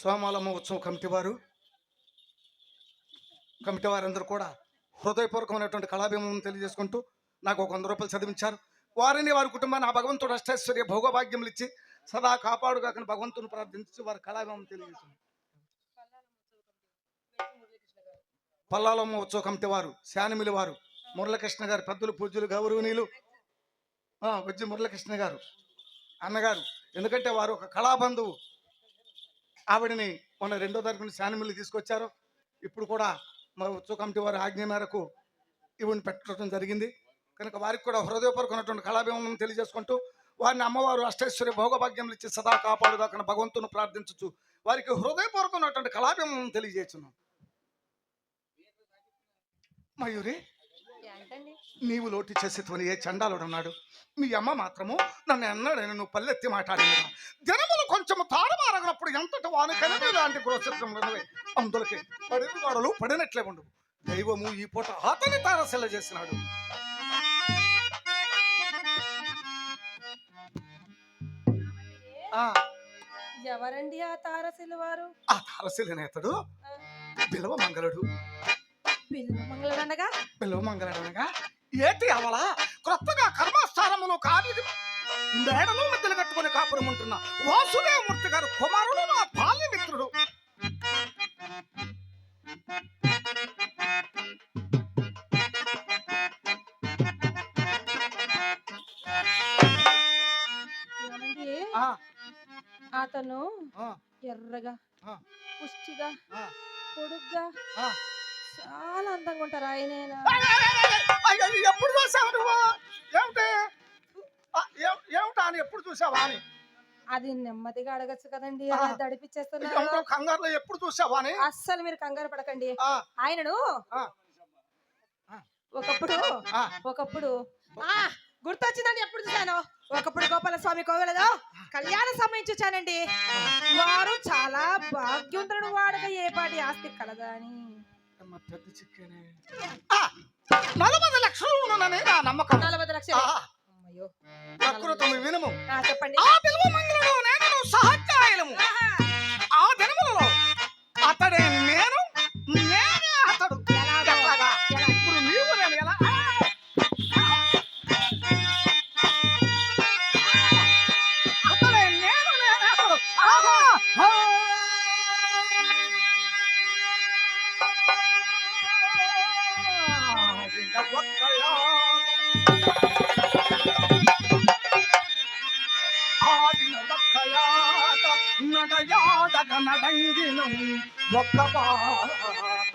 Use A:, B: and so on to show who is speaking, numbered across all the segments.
A: సోమాలమ్మ ఉత్సవం కమిటీ వారందరూ కూడా హృదయపూర్వకమైనటువంటి కళాభిమం తెలియజేసుకుంటూ నాకు ఒక 100 రూపాయలు చదివించారు. వారిని వారి కుటుంబాన్ని ఆ భగవంతుడు అష్టైశ్వర్య భోగభాగ్యములు ఇచ్చి సదా కాపాడుగాకని భగవంతుని ప్రార్థించి వారి కళాభిమం తెలియజేశారు. పల్లాలమ్మ ఉత్సవ కమిటీ వారు, శానిమిలి వారు, మురళకృష్ణ గారు, పెద్దలు పూజ్యులు గౌరవనీయులు వజ్జి మురళకృష్ణ గారు అన్నగారు. ఎందుకంటే వారు ఒక కళాబంధువు. ఆవిడని మొన్న 2వ తారీఖున శానిమిల్లి తీసుకొచ్చారు. ఇప్పుడు కూడా మా ఉత్సవ కమిటీ వారి ఆజ్ఞ మేరకు ఇవన్నీ పెట్టడం జరిగింది. కనుక వారికి కూడా హృదయపూర్వకమైనటువంటి కళాభిమం తెలియజేసుకుంటూ వారిని అమ్మవారు అష్టైశ్వర్య భోగభాగ్యములు ఇచ్చి సదా కాపాడుదాకా భగవంతుని ప్రార్థించచ్చు వారికి హృదయపూర్వకమైనటువంటి కళాభిమం తెలియజేస్తున్నాం. మయూరి, నీవు లోటు చేసేటువంటి ఏ చండాలుడు అన్నాడు? మీ అమ్మ మాత్రము నన్ను ఎన్నడైనా నువ్వు పల్లెత్తి మాట్లాడిన జనములు కొంచెము తారమారగినప్పుడు ఎంతటి వాని కనిపి లాంటి గృహచిత్రం అందులకి పడిన వాడలు పడినట్లే ఉండవు. దైవము ఈ పూట అతని తారశిల చేసినాడు.
B: ఎవరండి ఆ తారశిల వారు?
A: ఆ తారశిలనేతడు బిలవ మంగళుడు. బిలవ మంగళుడు అనగా ఏటి అవల క్రొత్తగా కర్మస్థానములో కావిది మేడలు మధ్యలు కట్టుకుని కాపురం ఉంటున్న వాసుదేవమూర్తి గారు కుమారుడు, నా బాల్యమిత్రుడు.
B: అతను ఎర్రగా, పుష్టిగా, పొడుగ్గా, చాలా అందంగా ఉంటారు. ఆయనేనా?
A: ఎప్పుడు చూసావు నువ్వు? ఏమిటా అని ఎప్పుడు చూసావా అని?
B: అది నెమ్మదిగా అడగచ్చు కదండి, అలా దడిపిచ్చేస్తున్నారు.
A: కంగారులో ఎప్పుడు చూసావా అని?
B: అస్సలు మీరు కంగారు పడకండి. ఆయనను ఒకప్పుడు గుర్తొచ్చిందండి. ఎప్పుడు చూశాను? ఒకప్పుడు గోపాలస్వామి కోవెలలో కళ్యాణ సమయం చూచానండి. వారు చాలా భాగ్యవంతుడు. వాడుక ఏ పాటి ఆస్తి కలదా అని.
A: పెద్ద చిక్కేనే 40 లక్షలు ఉన్నానని నా నమ్మకం.
B: 40 లక్షలు?
A: అయ్యో ప్రకృతము వినుము.
B: చెప్పండి.
A: ఆ బిల్వ మంగళుడు నేను సహజాయలము. ఆ దినములలో అతడే నేను, నేనే అతడు. ఇప్పుడు నీవు నేను ఎలా? అతడే నేను, నేనే అతడు. నడయాడగ నడంగిను ఒక్క పాట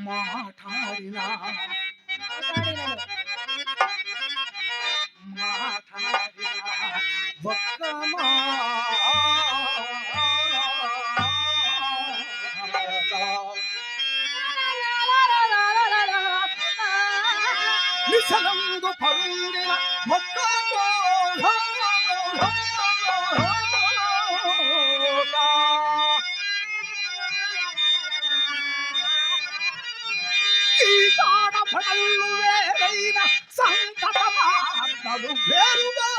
A: మాట్లాడినా ఒక్క నిశలందు పరుండిన ఒక్క ఈ కాడపడలు వేరైన సంకటమార్గలు వేరుగా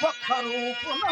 A: ఒక్కరూపున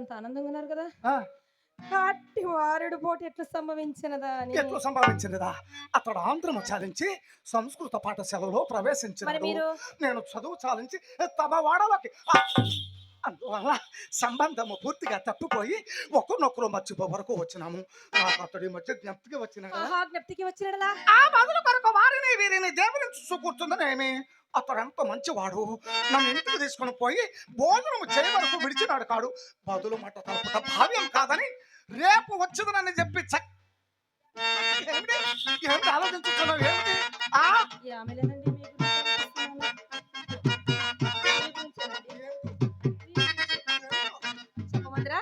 B: అంత ఆనందంగా ఉన్నారు కదా
A: ఆ,
B: అట్టి వారుడు పోటీ ఎట్లా సంభవించినదా అని
A: ఎట్లు సంభవించినదా? అతడు ఆంధ్రము చాలించి సంస్కృత పాఠశాలలో
B: మరి
A: ప్రవేశించినాడు.
B: మీరు
A: నేను చదువు చాలించి తమ వాడలోకి అందువల్ల సంబంధము పూర్తిగా తప్పిపోయి ఒకరినొకరు మర్చిపో వరకు వచ్చినాము. నాకు అతడి మధ్య జ్ఞప్తికి వచ్చిన కదా.
B: ఆహా జ్ఞప్తికి వచ్చినడలా
A: ఆ బదులు కొరకు వారిని వీరిని దేవుని చూసు కూర్చుందనేమి. అతడు ఎంత మంచివాడు. నన్ను ఇంటికి తీసుకొని పోయి భోజనం చేయ వరకు విడిచినాడు కాడు. బదులు మాట తలుపుట భావ్యం కాదని రేపు వచ్చిందని చెప్పి ఏమిటి ఏమిటి ఆలోచించుతున్నావు ఏమిటి? ఆ
B: ఆమె లేదండి మీ గురించి ఆలోచిస్తున్నాను. మీ గురించేనండి. చెప్పమందిరా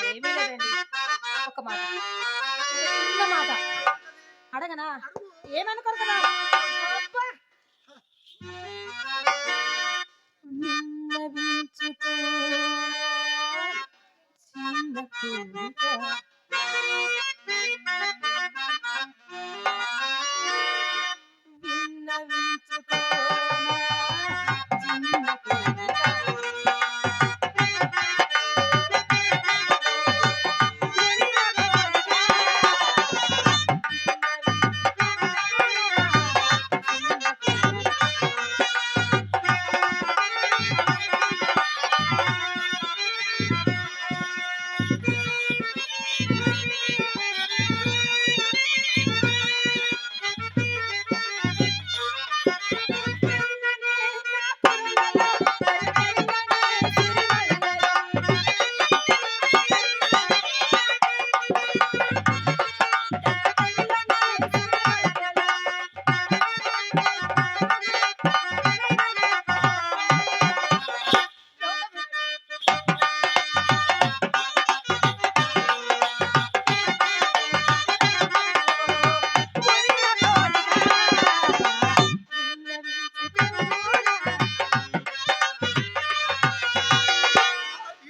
B: ఏమీ లేదండి ఒక మాట చిన్న మాట అడగనా ఏమనుకోరు కదా అబ్బా! విన్నవించుకో చిన్న కోరిక. విన్నవించుకో చిన్న కోరిక.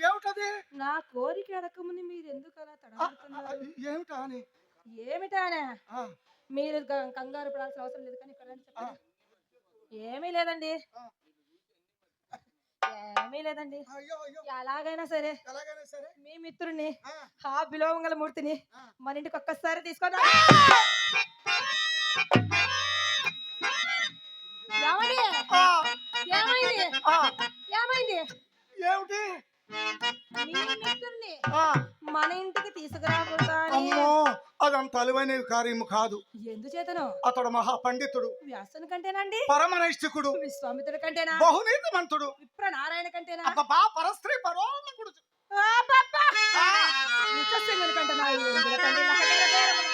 A: ఏమిటది?
B: నా కోరిక అడగముందు మీరు ఎందుకు అలా తడబడుతున్నారు
A: ఏమిటా అని?
B: ఏమిటానే
A: ఆ,
B: మీరు కంగారు పడాల్సిన అవసరం లేదు కానీ ఇక్కడ రండి
A: ఆ,
B: చెప్పండి. ఏమీ లేదండి
A: ఆ.
B: ఏమీ లేదండి
A: అయ్యో అయ్యో
B: ఎలాగైనా సరే
A: ఎలాగైనా సరే.
B: మీ మిత్రుడిని
A: ఆ,
B: ఆ బిలోమంగల మూర్తిని
A: ఆ.
B: మన ఇంటికి ఒక్కసారి తీసుకొని ఏమండి
A: ఆ,
B: ఏమైంది
A: ఆ,
B: ఏమైంది
A: ఏమిటి?
B: మీ మిత్రుడిని
A: ఆ,
B: మన ఇంటికి తీసుకురాకూడదా అని
A: అమ్మో అదంత అలువైన కార్యము కాదు.
B: ఎందుచేతను
A: అతడు మహాపండితుడు,
B: వ్యాసుని కంటేనండి
A: పరమనైష్టికుడు,
B: విశ్వామిత్రుడి కంటేనా
A: బహునీతిమంతుడు,
B: విప్ర నారాయణ కంటేనా
A: అబ్బా పరస్త్రీ పరోన్నకుడు.
B: అబ్బబ్బా!
A: ఆ,
B: నిత్యసింగుని కంటేనా ఎందుకంటే లక్కగల పేరములు.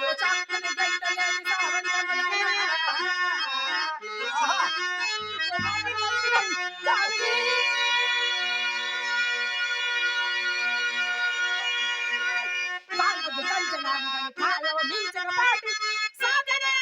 B: ఓ చాకుని గంటలేని సావంతములైన.
A: ఆహా.
B: పాల్గొద్దు కంచనాన్ని కాలవ మించగపాటి సాగనే.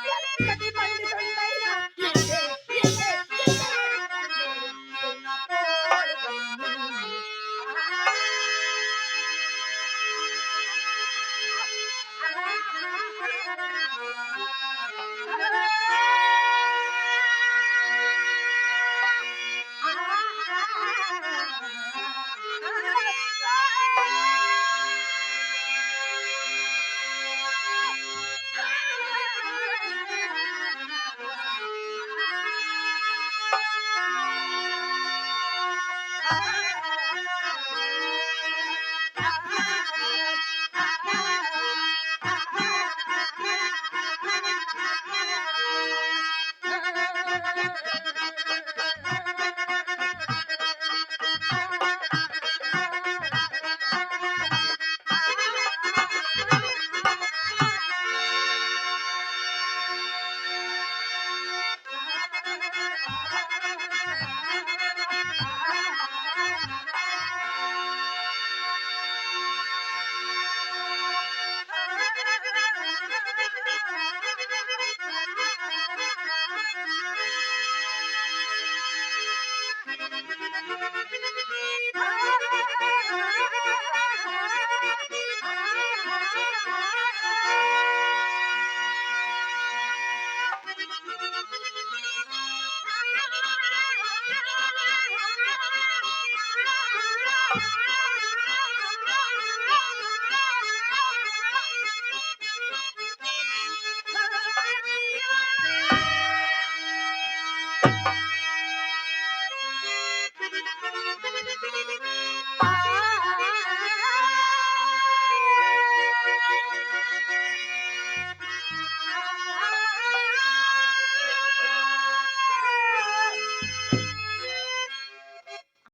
B: ఎండకి ఎంతటి పండితుండైనా ఎండే ఎండే ఎన్న పోలికలు.